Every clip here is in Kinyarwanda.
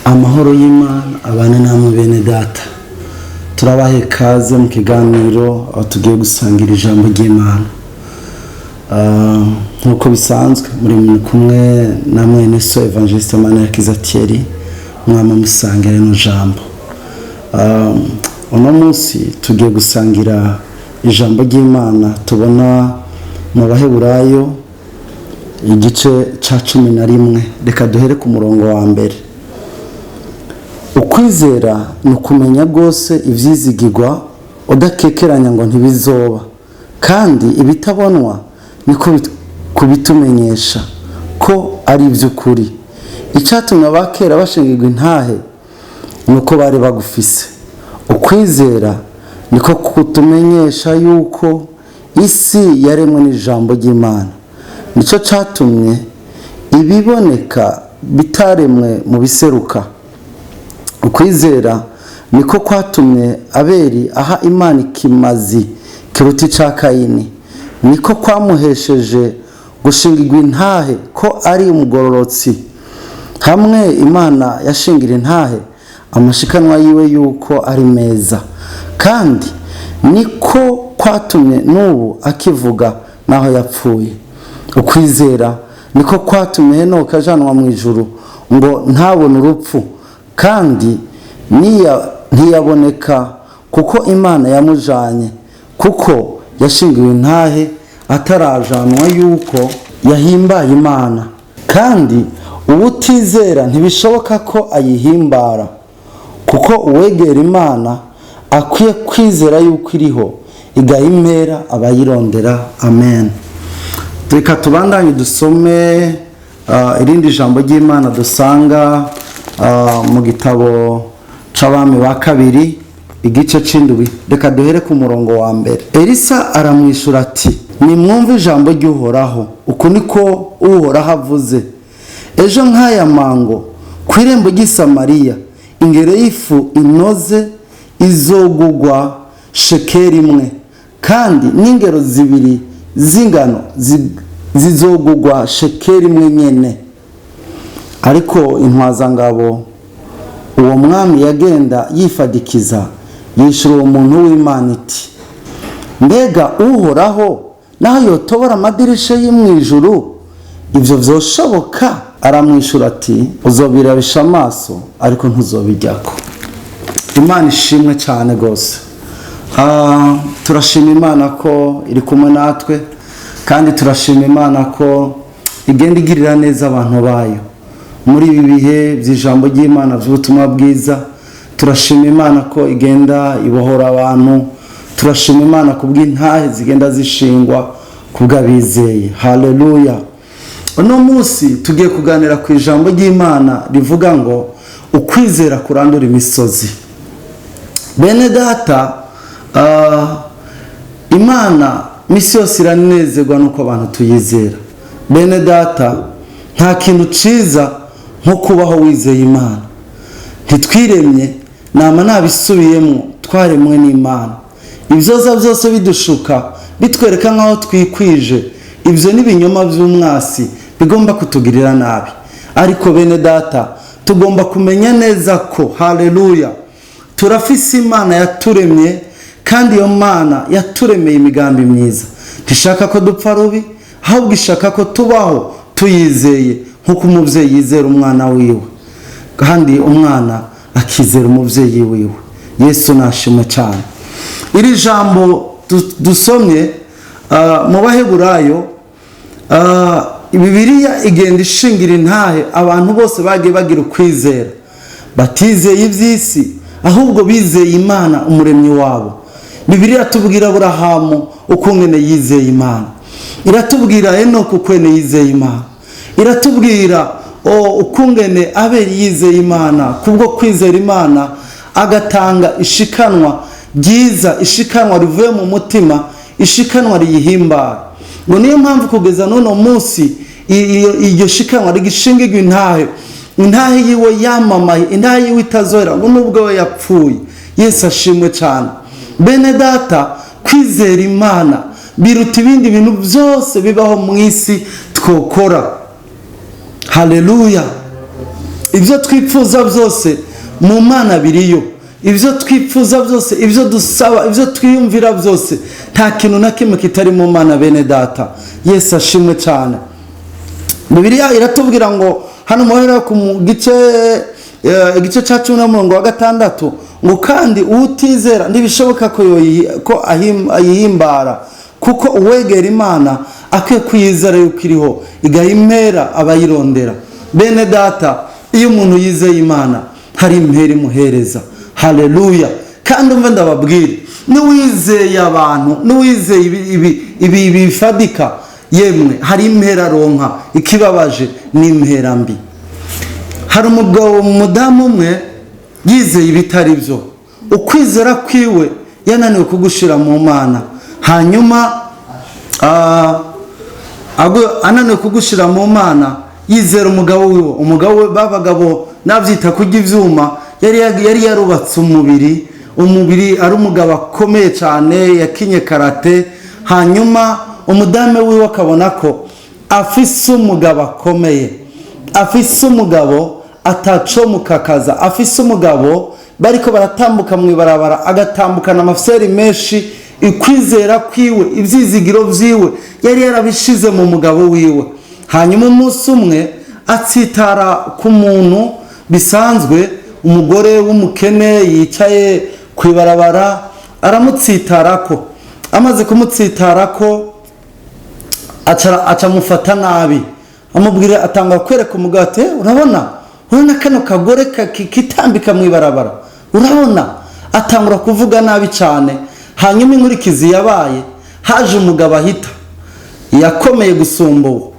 Amahoro y'Imana abane namwe bene data. Turabahe kaze mu kiganiro aho tugiye gusangira ijambo ry'Imana. Nkuko bisanzwe muri kumwe na mwene so Evangeliste Manirakiza Thierry mwama musangira no jambo. Uno munsi tugiye gusangira ijambo ry'Imana tubona mu Baheburayo igice ca 11. Reka duhere ku murongo wa mbere. Ukwizera ni ukumenya rwose ivyizigirwa udakekeranya ngo ntibizoba, kandi ibitabonwa niko kubitumenyesha ko ari ivy'ukuri. Icyatumye abakera bashingirwa intahe nuko bari bagufise. Ukwizera niko kutumenyesha yuko isi yaremwe n'ijambo ry'Imana. Nico catumye ibiboneka bitaremwe mu biseruka. Ukwizera niko kwatumye Abeli aha Imana ikimazi kiruta ica Kayini. Niko kwamuhesheje gushingirwa intahe ko ari umugororotsi. Hamwe Imana yashingira intahe amashikanwa yiwe yuko ari meza, kandi niko kwatumye n'ubu akivuga naho yapfuye. Ukwizera niko kwatumye Henoka ajanwa mu ijuru ngo ntabone urupfu, kandi ntiyaboneka kuko Imana yamujanye, kuko yashingiwe intahe atarajanwa yuko yahimbaye Imana. Kandi ubutizera ntibishoboka ko ayihimbara, kuko uwegera Imana akwiye kwizera yuko iriho igahimera abayirondera. Amen. Reka tubandanye dusome irindi jambo ry'Imana dusanga mu gitabo c'Abami ba kabiri igice c'indwi. Reka duhere ku murongo wa mbere. Elisa aramwishura ati, nimwumve ijambo ry'Uhoraho. Uku niko Uhoraho avuze: ejo nk'aya mango ku irembo ry'i Samariya ingero y'ifu inoze izogugwa shekeri imwe, kandi n'ingero zibiri z'ingano zizogugwa shekeri imwe nyene. Ariko intwazangabo uwo mwami yagenda yifadikiza yishura uwo muntu w'Imana iti, mbega Uhoraho naho yotobora amadirisha y'imwijuru ivyo vyoshoboka? Aramwishura ati, uzobirabisha amaso ariko ntuzobiryako. Imana ishimwe cyane gose. Turashima Imana ko iri kumwe natwe, kandi turashima Imana ko igenda igirira neza abantu bayo muri ibi bihe by'ijambo ry'Imana by'ubutumwa bwiza. Turashima Imana ko igenda ibohora abantu. Turashima Imana kubw'intahe zigenda zishingwa kubw'abizeye. Haleluya. Uno munsi tugiye kuganira ku ijambo ry'Imana rivuga ngo ukwizera kurandura imisozi. Bene data, Imana misi yose iranezerwa nuko abantu tuyizera. Bene data, nta kintu ciza nko kubaho wizeye Imana. Ntitwiremye nama nabisubiyemo twaremwe n'Imana. Ibyoza byose bidushuka bitwereka nkaho twikwije, ibyo ni ibinyoma by'umwasi bigomba kutugirira nabi. Ariko bene data, tugomba kumenya neza ko haleluya turafise Imana yaturemye, kandi iyo Mana yaturemeye imigambi myiza. Ntishaka ko dupfa rubi, ahubwo ishaka ko tubaho tuyizeye nkuko umuvyeyi yizera umwana wiwe, kandi umwana akizera umuvyeyi wiwe. Yesu nashimwe cyane. Iri jambo dusomye mu Baheburayo, Bibiliya igenda ishingira intahe abantu bose bagiye bagira ukwizera, batizeye ivy'isi ahubwo bizeye Imana umuremyi wabo. Bibiliya tubwira Aburahamu ukungene yizeye Imana, iratubwira Henoko ukwene yizeye Imana, iratubwira ukungene Abeli yizeye Imana. Kubwo kwizera Imana agatanga ishikanwa ryiza, ishikanwa rivuye mu mutima, ishikanwa riyihimbara. Ngo niyo mpamvu kugeza none munsi iryo shikanwa rigishingirwa intahe. Intahe yiwe yamamaye, intahe yiwe itazora ngo nubwo we yapfuye. Yesu ashimwe cyane. Bene data, kwizera Imana biruta ibindi bintu byose bibaho mu isi twokora. Haleluya. ibyo twifuza byose mu Mana biriyo, ibyo twifuza byose, ibyo dusaba, ibyo twiyumvira byose, nta kintu na kimwe kitari mu Mana bene data. Yesu ashimwe cyane. Bibiliya iratubwira ngo hano muhera ku igice cya 10:6 ngo kandi utizera ntibishoboka ko ayihimbara, kuko uwegera Imana akwiye kwizera yuko iriho igahimpera abayirondera. Bene data, iyo umuntu yizeye Imana hari impera imuhereza. Haleluya. Kandi umva ndababwira, n'uwizeye abantu, n'uwizeye ibi bifadika, yemwe hari impera ronka. Ikibabaje ni impera mbi. Hari umudamu umwe yizeye ibitari byo, ukwizera kwiwe yananiwe kugushira mu Mana, hanyuma ananiwe kugushira mu Mana, yizera umugabo wiwe. Umugabo we babagabo nabyita kujya ivyuma, yari yarubatse umubiri ari umugabo akomeye cyane, yakinye karate. Hanyuma umudamu wiwe akabona ko afise umugabo akomeye, afise umugabo atacomukakaza, afise umugabo bariko baratambuka mu ibarabara, agatambukana amafseri menshi. Ikwizera kwiwe, ibyizigiro vyiwe yari yarabishize mu mugabo wiwe. Hanyuma umunsi umwe atsitara ku muntu bisanzwe, umugore w'umukene yicaye ku ibarabara, aramutsitarako. Amaze kumutsitarako acamufata nabi, amubwira, atanga kwereka umugabo ati urabona kano kagore kitambika mu ibarabara, urabona. Atangura kuvuga nabi cyane. Hanyuma inkurikizi yabaye, haje umugabo ahita yakomeye gusumba uwo,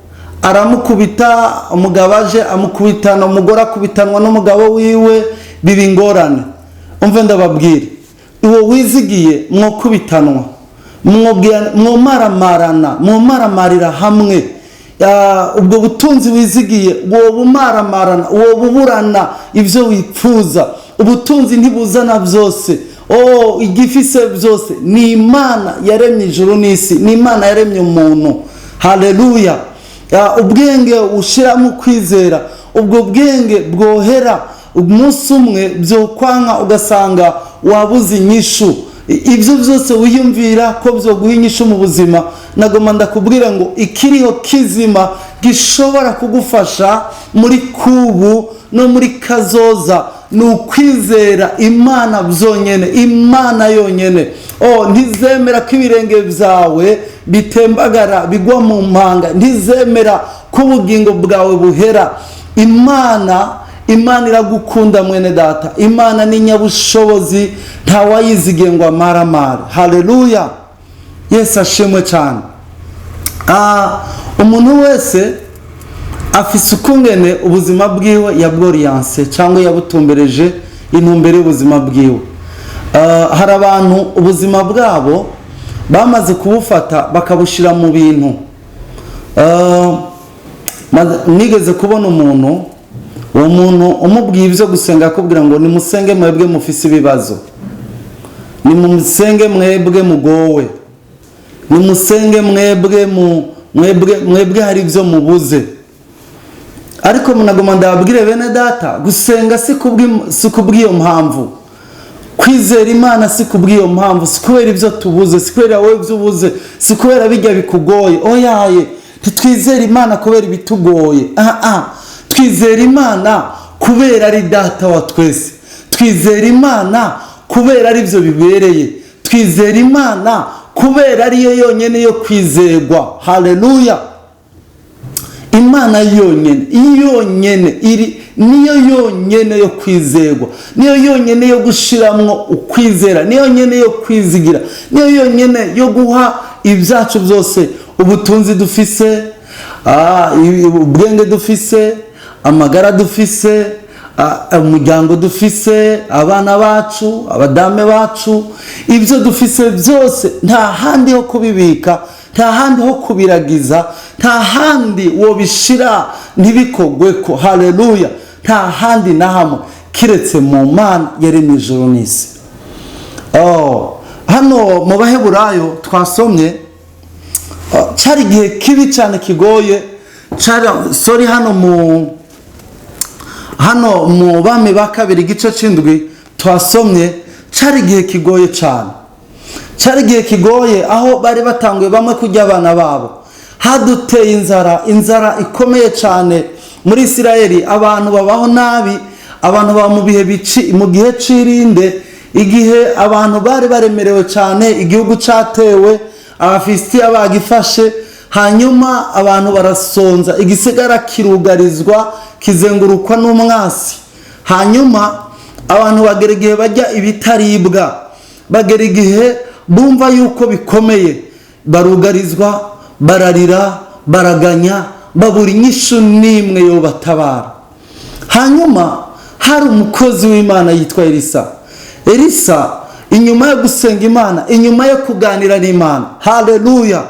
aramukubita. Umugabo aje amukubitana, umugore akubitanwa n'umugabo wiwe, biba ingorane. Umve ndababwira, uwo wizigiye mwokubitanwa, mwomaramarira hamwe. Ubwo butunzi wizigiye uwo bumaramarana, uwo buburana ibyo wipfuza. Ubutunzi ntibuzana byose, igifise byose ni Imana yaremye ijuru n'isi, ni Imana yaremye umuntu. Haleluya. Ubwenge ushiramo kwizera, ubwo bwenge bwohera umunsi umwe byo kwanka, ugasanga wabuze inyishu. Ibyo byose wiyumvira ko byo guhinyisha mu buzima, nagoma ndakubwira ngo ikiriho kizima gishobora kugufasha muri kubu no muri kazoza ni ukwizera Imana byonyene, Imana yonyene. Ntizemera ko ibirenge byawe bitembagara bigwa mu mpanga, ntizemera ko ubugingo bwawe buhera. Imana iragukunda mwene data. Imana ni nyabushobozi, ntawayizigiye ngo amaramare. Haleluya. Yesu ashimwe cyane. Umuntu wese afise ukungene ubuzima bwiwe yabworiyanse cyangwa yabutumbereje intumbere y'ubuzima bwiwe. Hari abantu ubuzima bwabo bamaze kubufata bakabushira mu bintu. Nigeze kubona umuntu, uwo muntu umubwiye ibyo gusenga akubwira ngo nimusenge mwebwe mufise ibibazo, nimusenge mwebwe mugowe, nimusenge mwebwe hari ibyo mubuze. Ariko munagoma ndababwire bene data, gusenga si kubw'iyo mpamvu, kwizera Imana si kubw'iyo mpamvu, si kubera ibyo tubuze, si kubera wowe ibyo ubuze, si kubera bijya bikugoye. Oyaye, ntitwizera Imana kubera ibitugoye. Twizera Imana kubera ari data wa twese, twizera Imana kubera ari byo bibereye, twizera Imana kubera ariyo yonyene yo kwizerwa. Haleluya. Imana yonyene niyo yonyene yo kwizerwa, niyo yonyene yo gushiramwo ukwizera, niyo yonyene yo kwizigira, niyo yonyene yo guha ibyacu byose, ubutunzi dufise, ubwenge dufise, amagara dufise, umuryango dufise, abana bacu, abadame bacu, ibyo dufise byose nta handi ho kubibika, nta handi ho kubiragiza, nta handi wo bishira ntibikogweko. Haleluya. Nta handi na hamwe kiretse mu Mana yaremye ijuru n'isi. Hano mu Baheburayo twasomye, cyari igihe kibi cyane kigoye, hano hano mu Bami ba kabiri igice c'indwi twasomye, cari igihe kigoye cyane, cari igihe kigoye aho bari batanguye bamwe kurya abana babo, haduteye inzara ikomeye cyane muri Isirayeli, abantu babaho nabi, abantu baba mu gihe c'irinde, igihe abantu bari baremerewe cyane, igihugu cyatewe, Abafilisitiya bagifashe, hanyuma abantu barasonza, igisigara kirugarizwa kizengurukwa n'umwasi, hanyuma abantu bagera igihe bajya ibitaribwa, bagera igihe bumva yuko bikomeye, barugarizwa, bararira, baraganya, babura inyishu n'imwe yo batabara. Hanyuma hari umukozi w'Imana yitwa Elisa, inyuma yo gusenga Imana, inyuma yo kuganira n'Imana, haleluya,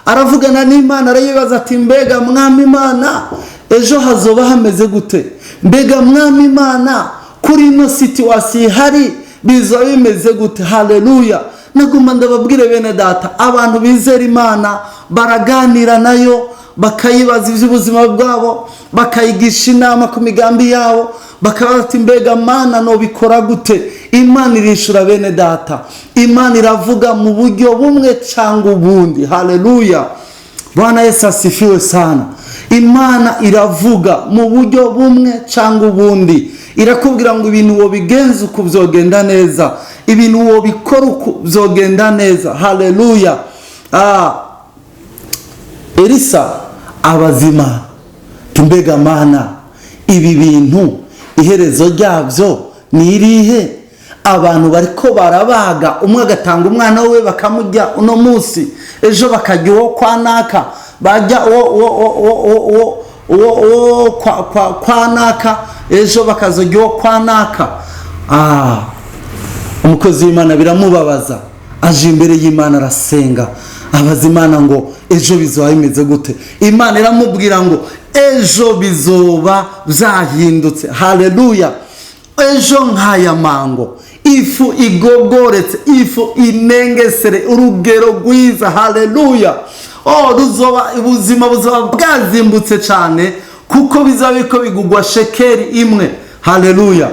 aravugana n'Imana, arayibaza ati mbega mwami Imana, ejo hazoba hameze gute? Mbega mwami Imana, kuri ino situation ihari bizoba bimeze gute? Haleluya. Naguma ndababwire bene data, abantu bizera Imana baraganira nayo, bakayibaza iby'ubuzima bwabo, bakayigisha inama ku migambi yabo, bakabaza ati mbega Mana nobikora gute? Imana irishura bene data, Imana iravuga mu buryo bumwe cyangwa ubundi. Haleluya, Bwana Yesu asifiwe sana. Imana iravuga mu buryo bumwe cyangwa ubundi, irakubwira ngo ibintu wobigenza uko byogenda neza, ibintu wobikora uko byogenda neza. Haleluya. Elisa abazima, tumbega Mana, ibi bintu iherezo ryabyo ni irihe? Abantu bariko barabaga, umwe agatanga umwana we bakamujya uno munsi, ejo bakajya uwo kwa naka, bajya kwa naka, ejo bakazojya uwo kwa naka. Umukozi w'Imana biramubabaza, aje imbere y'Imana arasenga, abaza Imana ngo ejo bizoba bimeze gute? Imana iramubwira ngo ejo bizoba byahindutse. Haleluya. Ejo nk'aya mango, ifu igogoretse, ifu inengesere, urugero rwiza. Haleluya. Ruzoba ubuzima buzoba bwazimbutse cyane, kuko bizaba biko bigugwa shekeri imwe. Haleluya.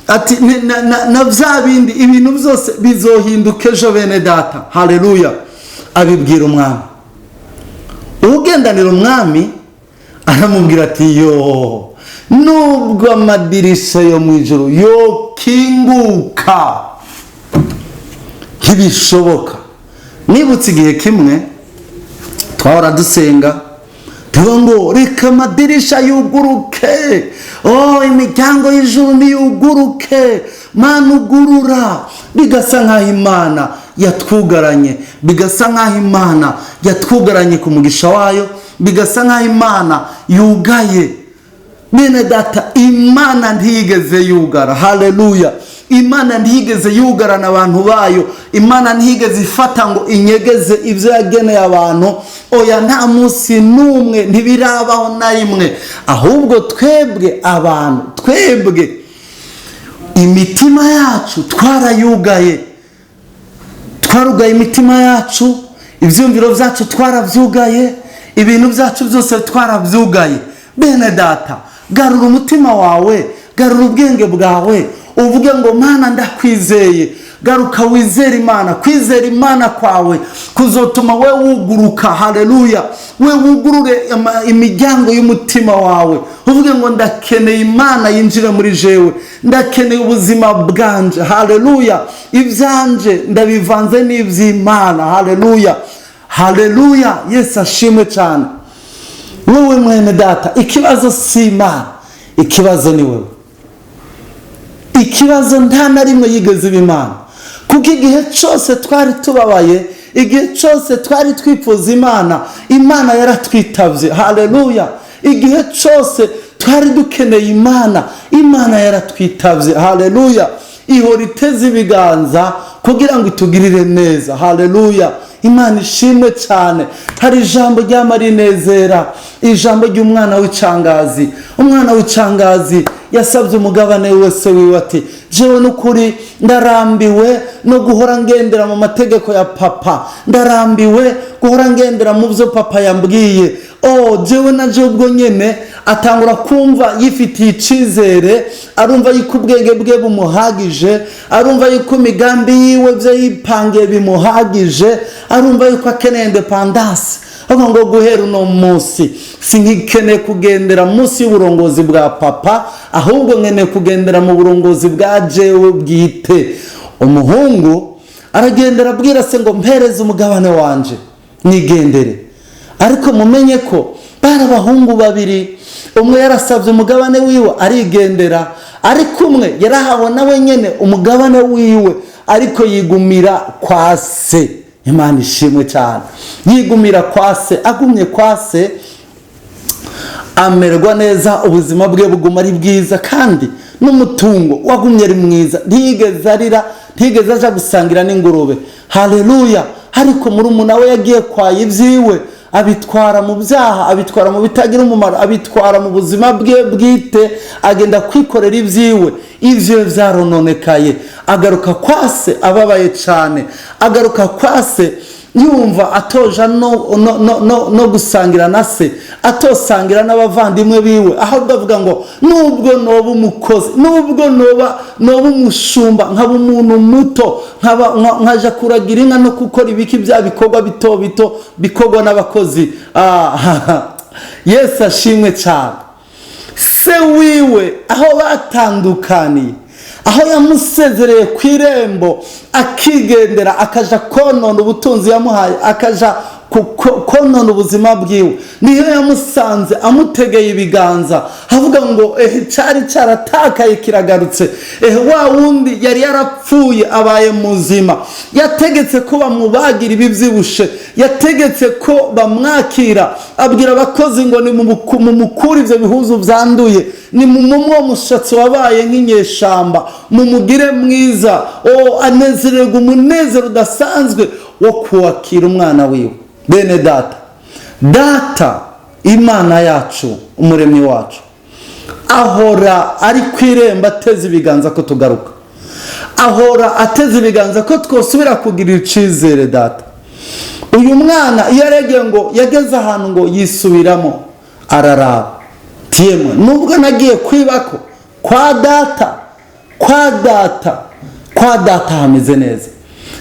Ati na bya bindi, ibintu byose bizohinduka ejo bene data. Haleluya. Abibwira umwami, ugendanira umwami aramubwira ati yo, nubwo amadirisha yo mu ijuru yo kinguka ntibishoboka. Nibutse igihe kimwe twahora dusenga, tuvuga ngo reka amadirisha yuguruke, imiryango y'ijuru niyuguruke, Mana ugurura. Bigasa nk'aho Imana yatwugaranye, bigasa nk'aho Imana yatwugaranye ku mugisha wayo, bigasa nk'aho Imana yugaye. Bene data, Imana ntiyigeze yugara. Haleluya. Imana ntiyigeze yugarana abantu bayo, Imana ntiyigeze ifata ngo inyegeze ibyo yageneye abantu. Oya, nta munsi n'umwe, ntibirabaho na rimwe. Ahubwo twebwe abantu, twebwe imitima yacu twarayugaye, twarugaye imitima yacu, ibyumviro byacu twarabyugaye, ibintu byacu byose twarabyugaye. Bene data, garura umutima wawe, garura ubwenge bwawe, uvuge ngo Mana ndakwizeye. Garuka wizera Imana. Kwizera Imana kwawe kuzotuma we wuguruka. Haleluya. We wugurure imiryango y'umutima wawe, uvuge ngo ndakeneye Imana yinjire muri jewe, ndakeneye ubuzima bwanje. Haleluya. Ibyanje ndabivanze n'iby'Imana. Haleluya. Haleluya. Yesu ashimwe cyane. Wowe mwene data, ikibazo si Imana, ikibazo ni wewe. Ikibazo nta na rimwe yigeze Imana, kuko igihe cyose twari tubabaye, igihe cyose twari twifuza Imana, Imana yaratwitabye. Haleluya. Igihe cyose twari dukeneye Imana, Imana yaratwitabye. Haleluya. Ihora iteze ibiganza kugira ngo itugirire neza. Haleluya. Imana ishimwe cyane. Hari ijambo rya Marinezera, ijambo ry'umwana w'icangazi. Umwana w'icangazi yasabye umugabane wese wiwe ati, jewe n'ukuri ndarambiwe no guhora ngendera mu mategeko ya papa, ndarambiwe guhora ngendera mu byo papa yambwiye. jewe na je ubwo nyene atangura kumva yifitiye icizere, arumva yuko ubwenge bwe bumuhagije, arumva yuko imigambi yiwe byo yipangiye bimuhagije, arumva yuko akeneye independence. Ahubwo ngo guhera uno munsi sinkikeneye kugendera munsi y'uburongozi bwa papa, ahubwo nkeneye kugendera mu burongozi bwa jewe bwite. Umuhungu aragendera abwira se ngo mpereze umugabane wanje nigendere. Ariko mumenye ko bari abahungu babiri, umwe yarasabye umugabane wiwe arigendera, ariko umwe yarahawe nawe nyene umugabane wiwe, ariko yigumira kwa se. Imana ishimwe cyane. Yigumira kwa se, agumye kwa se amerwa neza, ubuzima bwe buguma ari bwiza, kandi n'umutungo wagumye ari mwiza, ntigeze arira, ntigeze aja gusangira n'ingurube. Haleluya. Ariko murumuna we yagiye kwaye ibyiwe, abitwara mu byaha, abitwara mu bitagira umumaro, abitwara mu buzima bwe bwite, agenda kwikorera ibyiwe, ivyo vyarononekaye. Agaruka kwa se ababaye cyane, agaruka kwa se yumva atoja no gusangira na se, atosangira n'abavandimwe biwe, ahubwo avuga ngo nubwo noba umukozi, nubwo noba umushumba, nkaba umuntu muto, nkaja kuragira inka no gukora ibiki bya bikorwa bito bito bikorwa n'abakozi. Yesu ashimwe cyane. Se wiwe aho batandukaniye, aho yamusezereye ku irembo akigendera, akaja konona ubutunzi yamuhaye, akaja konona ubuzima bwiwe, niyo yamusanze amutegeye ibiganza, avuga ngo cyari cyaratakaye kiragarutse, wa wundi yari yarapfuye abaye muzima. Yategetse ko bamubagira ibibyibushe, yategetse ko bamwakira, abwira abakozi ngo ni mumukura ivyo bihuzu byanduye, ni mumumwo mushatsi wabaye nk'inyeshamba, mumugire mwiza, anezererwa umunezero udasanzwe wo kuwakira umwana wiwe. Bene data Imana yacu, umuremyi wacu, ahora ari ku irembo ateze ibiganza ko tugaruka, ahora ateze ibiganza ko twosubira kugira icizere. Data uyu mwana iyo aregeye ngo yageze ahantu ngo yisubiramo, araraba tiyemwe, nubwo nagiye kwibako kwa data hameze neza,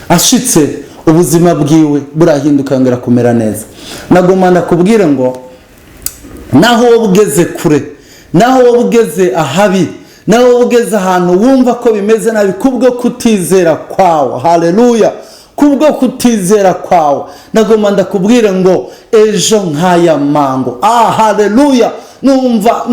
ashitse ubuzima bwiwe burahinduka ngera kumera neza. Nagomana kubwira ngo naho wogeze kure, naho wogeze ahabi, naho wogeze ahantu wumva ko bimeze nabi kubwo kutizera kwawe, haleluya, kubwo kutizera kwawe, nagomana kubwira ngo ejo nkaya mango, haleluya, numva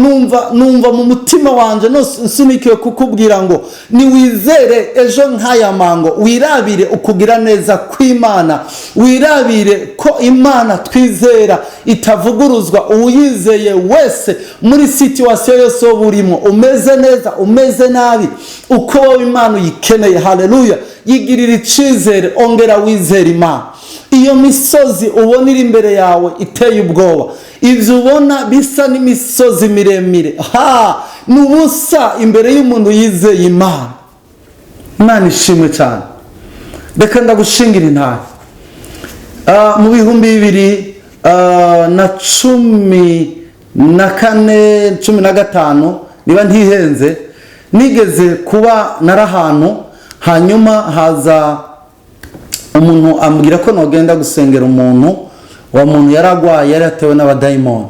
mu mutima wanje nsunikiwe kukubwira ngo niwizere ejo nkaya mango, wirabire ukugira neza kw'Imana, wirabire ko Imana twizera itavuguruzwa. Uwuyizeye wese muri situation yose burimo, umeze neza umeze nabi, uko wowe Imana uyikeneye, haleluya, yigirira icizere, ongera wizere Imana. Iyo misozi ubona iri imbere yawe iteye ubwoba, ivyo ubona bisa n'imisozi miremire, nubusa imbere y'umuntu yizeye Imana. Imana ishimwe cyane. Reka ndagushingira intare. Mu 2014 15 niba ntihenze, nigeze kuba narahantu, hanyuma haza umuntu ambwira ko nogenda gusengera umuntu, wa muntu yaragwaye, yari atewe n'abadayimoni,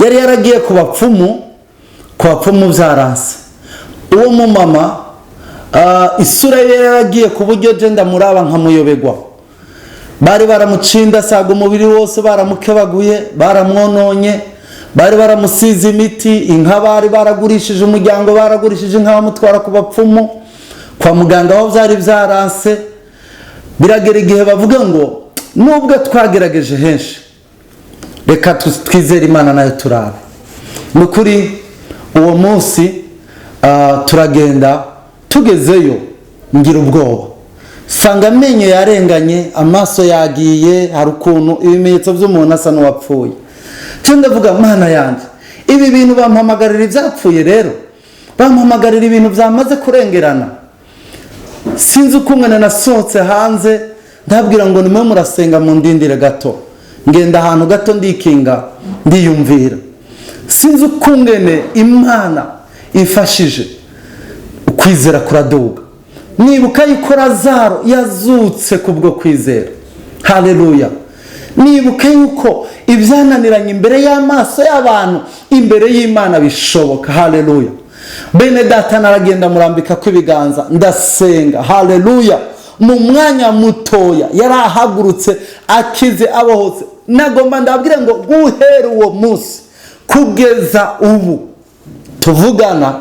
yari yaragiye ku bapfumu byaranse. Uwo mu mama isura ye yaragiye ku buryo je ndamuraba nkamuyobegwa. Bari baramucinda saga umubiri wose, baramukebaguye, baramwononye, bari baramusize imiti, inka bari baragurishije, umuryango baragurishije inka bamutwara ku bapfumu, kwa muganga aho byari byaranse. Biragera igihe bavuga ngo nubwo twagerageje henshi, reka twizere Imana nayo turabe. Nukuri uwo munsi turagenda, tugezeyo ngira ubwoba, sanga amenyo yarenganye, amaso yagiye, hari ukuntu ibimenyetso by'umuntu asa n'uwapfuye. Cyo ndavuga Mana yanjye, ibi bintu bampamagarira ibyapfuye, rero bampamagarira ibintu byamaze kurengerana. Sinzi uko umwana nasohotse hanze, ndabwira ngo nimwe murasenga mu ndindire gato, ngenda ahantu gato ndikinga ndiyumvira, sinzi ukungene Imana ifashije ukwizera kuraduga. Nibuka yuko Lazaro yazutse kubwo kwizera. Haleluya. Nibuka yuko ibyananiranye imbere y'amaso y'abantu imbere y'Imana bishoboka. Haleluya. Bene data naragenda murambika kw'ibiganza ndasenga. Haleluya. Mu mwanya mutoya yarahagurutse akize abohotse. Nagomba ndabwire ngo guhera uwo munsi kugeza ubu tuvugana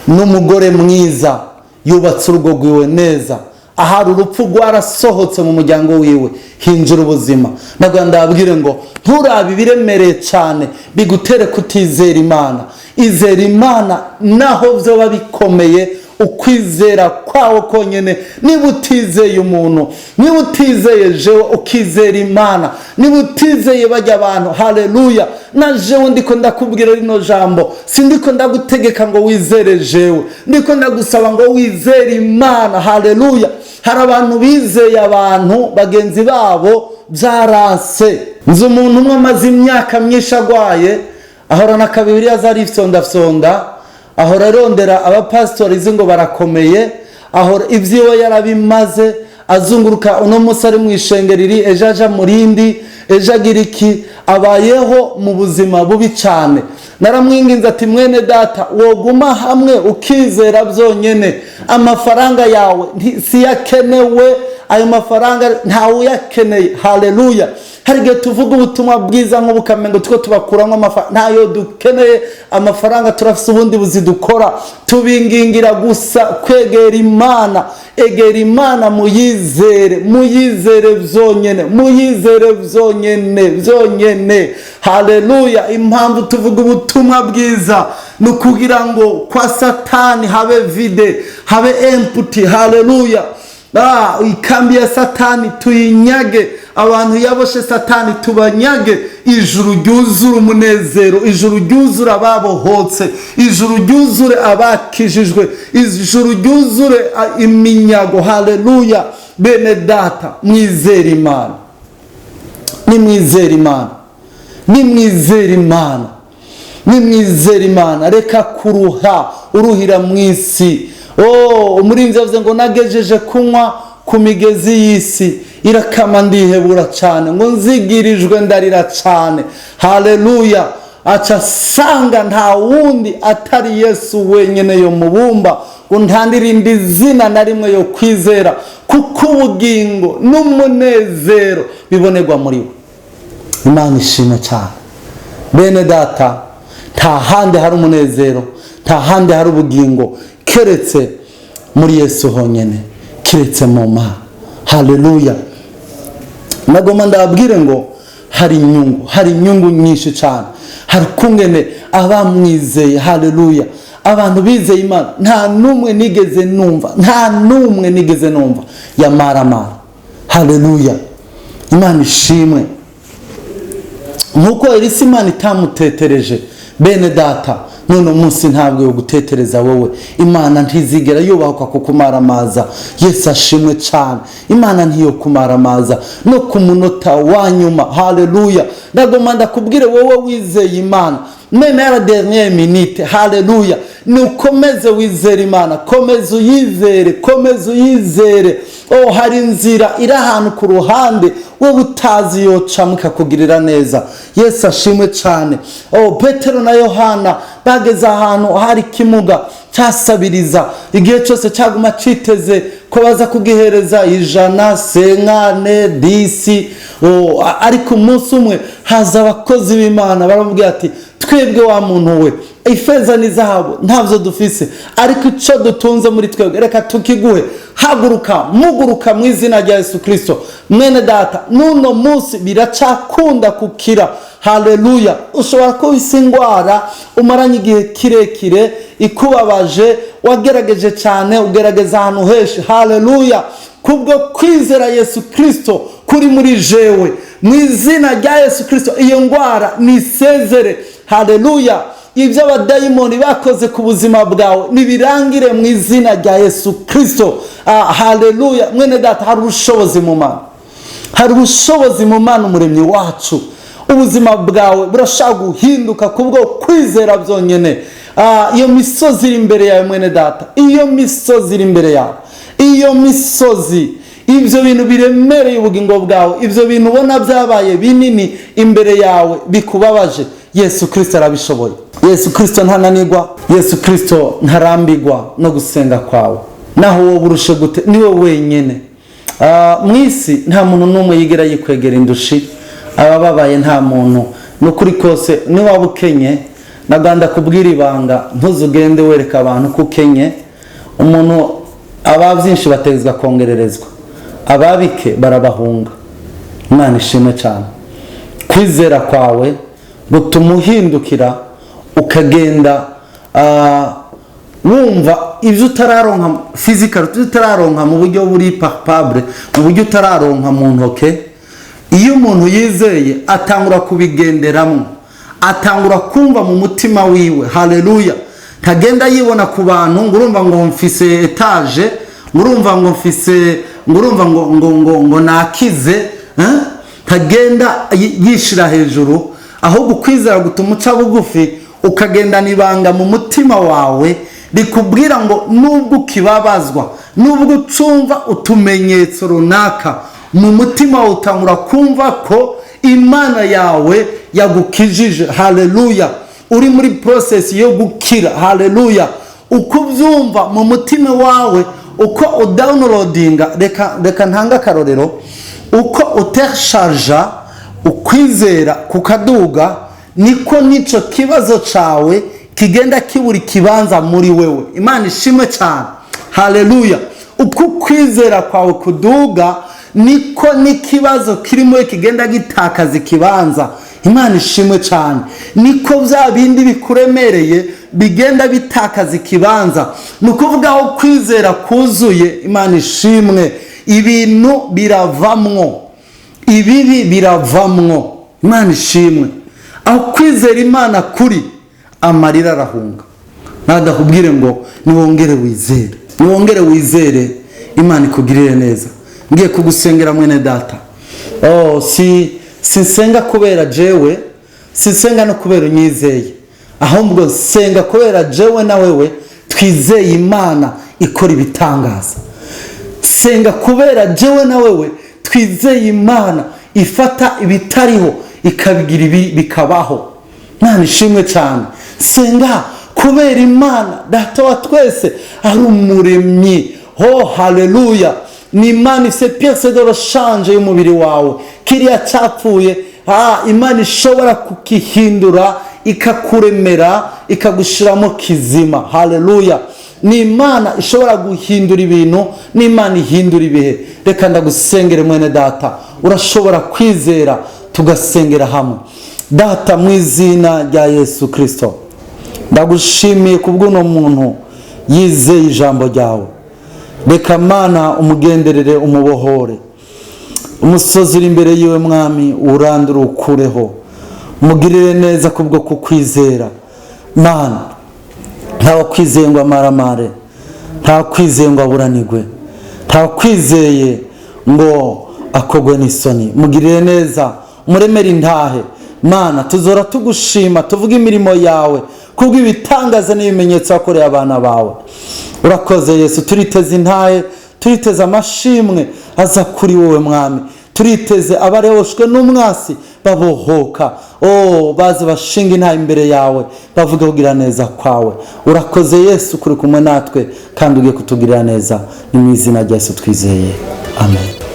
n'umugore mwiza yubatse urugo rwiwe neza, ahari urupfu rwarasohotse mu muryango wiwe hinjira ubuzima. Nagomba ndabwire ngo nturabe ibiremereye cyane bigutere kutizera Imana. Izera Imana naho byoba bikomeye, ukwizera kwawo konyene. Niba utizeye umuntu, niba utizeye jewe ukizera Imana, niba utizeye bajya abantu, haleluya. Na jewe ndiko ndakubwira rino jambo, sindiko ndagutegeka ngo wizere jewe, ndiko ndagusaba ngo wizere Imana. Haleluya. Hari abantu bizeye abantu bagenzi babo byaranse. Nzi umuntu umwe amaze imyaka myinshi agwaye, ahorana kabiri azarifyondafyonda, ahora arondera abapasitori izi ngo barakomeye, ahora ibyiwe yarabimaze, azunguruka uno munsi ari mu ishengeriri, ejo aja mu rindi, ejo agira iki, abayeho mu buzima bubi cyane. Naramwinginze ati mwene data woguma hamwe ukizera byonyene, amafaranga yawe siyakenewe, ayo mafaranga ntawe uyakeneye. Haleluya. Hari igihe tuvuga ubutumwa bwiza nk'ubukamengo tuko tubakuramo amafaranga, ntayo dukeneye amafaranga, turafise ubundi buzidukora. Tubingingira gusa kwegera Imana. Egera Imana, muyizere, muyizere byonyene, muyizere byonyene. Haleluya. Impamvu tuvuga ubutumwa bwiza ni ukugira ngo kwa Satani habe vide, habe empty. Haleluya. Ikambi ya Satani tuyinyage, abantu yaboshe Satani tubanyage, ijuru ryuzura umunezero, ijuru ryuzura ababohotse, ijuru ryuzure abakijijwe, ijuru ryuzure iminyago. Haleluya. Bene data mwizere Imana, nimwizere Imana, nimwizere Imana, nimwizere Imana. Reka kuruha uruhira mu isi. Umurinzi yavuze ngo nagejeje kunywa ku migezi y'isi irakama ndihebura cyane, ngo nzigirijwe ndarira cyane. Haleluya. Aca sanga nta wundi atari Yesu wenyine yo mubumba, ngo ntandirinde zina na rimwe yo kwizera, kuko ubugingo n'umunezero bibonerwa muri we. Imana ishimwe cyane. Bene data, nta handi hari umunezero, nta handi hari ubugingo keretse muri Yesu honyene, keretse mu Mana. Haleluya. Nagomba ndabwire ngo hari inyungu nyinshi cyane, hari kungene abamwizeye. Haleluya. Abantu bizeye Imana nta numwe nigeze numva yamaramara. Haleluya. Imana ishimwe. Nkuko Elisa Imana itamutetereje, bene data none umunsi ntabwo yo gutetereza wowe. Imana ntizigera yubahuka kukumaramaza. Yesu ashimwe cyane. Imana ntiyo kumaramaza no ku munota wa nyuma. Haleluya. Ndagomba ndakubwire wowe wizeye Imana, meme ya dernière minute. Haleluya. Nukomeze wizere Imana, komeza uyizere. Hari inzira iri ahantu ku ruhande wowe utazi yoca mukakugirira neza. Yesu ashimwe cyane. Petero na Yohana bageze ahantu hari kimuga cyasabiriza, igihe cyose cyaguma citeze ko baza kugihereza 100, 50, 10. Ariko umunsi umwe haza abakozi b'Imana baramubwira ati twebwe wa muntu we, ifeza n'izahabu ntavyo dufise, ariko ico dutunze muri twebwe reka tukiguhe. Muguruka mu izina rya Yesu Kristo. Mwene data, nuno munsi biracakunda kukira. Haleluya. Ushobora kubisa ingwara umaranye igihe kirekire ikubabaje, wagerageje cyane, ugerageza ahantu henshi. Haleluya. Kubwo kwizera Yesu Kristo kuri muri jewe, mu izina rya Yesu Kristo iyo ngwara nisezere. Haleluya. Ibyo abadayimoni bakoze ku buzima bwawe nibirangire mu izina rya Yesu Kristo. Haleluya. Mwene data, hari ubushobozi mu Mana, hari ubushobozi mu Mana umuremyi wacu. Ubuzima bwawe burashaka guhinduka kubwo kwizera byonyine. Iyo misozi iri imbere yawe mwene data, iyo misozi iri imbere yawe, iyo misozi, ibyo bintu biremereye ubugingo bwawe, ibyo bintu ubona byabaye binini imbere yawe bikubabaje, Yesu Kristo arabishoboye. Yesu Kristo ntananirwa, Yesu Kristo ntarambirwa no gusenga kwawe. Naho wowe burushe gute, niwe wenyine. Mu isi nta muntu n'umwe yigera yikwegera indushi, abababaye nta muntu. Nukuri kose ni waba ukenye, naganda kubwira ibanga, ntuzugende wereka abantu ko ukenye. Umuntu ababyinshi batezwa kongererezwa, ababike barabahunga. Imana ishimwe cyane. Kwizera kwawe gutuma uhindukira ukagenda wumva ibyo utararonka physical, utararonka mu buryo buri palpable, mu buryo utararonka mu ntoke. Iyo umuntu yizeye atangura kubigenderamo, atangura kumva mu mutima wiwe. Haleluya. Ntagenda yibona ku bantu ngo urumva ngo mfise etage, ngurumva ngo mfise, ngurumva ngo nakize, ntagenda yishira hejuru. Ahubwo kwizera gutuma uca bugufi, ukagendana ibanga mu mutima wawe rikubwira ngo nubwo ukibabazwa, nubwo ucumva utumenyetso runaka, mu mutima wawe utangura kumva ko Imana yawe yagukijije. Haleluya. Uri muri process yo gukira. Haleluya. Uko ubyumva mu mutima wawe, uko udownloadinga, reka ntanga akarorero, uko utersharja ukwizera kukaduga, niko nico kibazo cawe kigenda kiburi kibanza muri wewe. Imana ishimwe cyane. Haleluya. Uko kwizera kwawe kuduga, niko n'ikibazo kirimo kigenda gitakaza ikibanza. Imana ishimwe cyane. Niko bya bindi bikuremereye bigenda bitakaza ikibanza. Nukuvuga aho kwizera kuzuye, Imana ishimwe, ibintu biravamwo, ibibi biravamwo. Imana ishimwe. Aho kwizera Imana kuri, amarira arahunga. Nadakubwire ngo niwongere wizere, niwongere wizere, Imana ikugirire neza. Ngiye kugusengera mwene data. Sinsenga kubera jewe, sinsenga no kubera unyizeye, ahubwo senga kubera jewe na wewe twizeye Imana ikora ibitangaza. Senga kubera jewe na wewe twizeye Imana ifata ibitariho ikabigira bikabaho. Imana ishimwe cyane. Senga kubera Imana Data wa twese ari umuremyi. Haleluya. Ni Imana ifite pièce de rechange y'umubiri wawe. Kiriya cyapfuye, Imana ishobora kukihindura, ikakuremera, ikagushiramo kizima. Haleluya. Ni Imana ishobora guhindura ibintu, ni Imana ihindura ibihe. Reka ndagusengere mwene data, urashobora kwizera tugasengera hamwe. Data, mu izina rya Yesu Kristo, ndagushimiye kubw'uno muntu yizeye ijambo ryawe. Reka Mana umugenderere, umubohore. Umusozi uri imbere yiwe Mwami urandura ukureho, mugirire neza kubwo kukwizera. Mana, ntawe kwizeye ngo amaramare, ntawe kwizeye ngo aburanirwe, ntawe kwizeye ngo akogwe n'isoni. Mugirire neza, muremere intahe. Mana, tuzora tugushima, tuvuga imirimo yawe kubwo ibitangaza n'ibimenyetso wakoreye abana bawe. Urakoze Yesu. Turiteze intahe, turiteze amashimwe aza kuri wowe Mwami. Turiteze abarehoshwe n'umwasi babohoka, baze bashinga intahe imbere yawe, bavuga kugira neza kwawe. Urakoze Yesu, kuri kumwe natwe kandi ugiye kutugirira neza. Ni mu izina rya Yesu twizeye. Amen.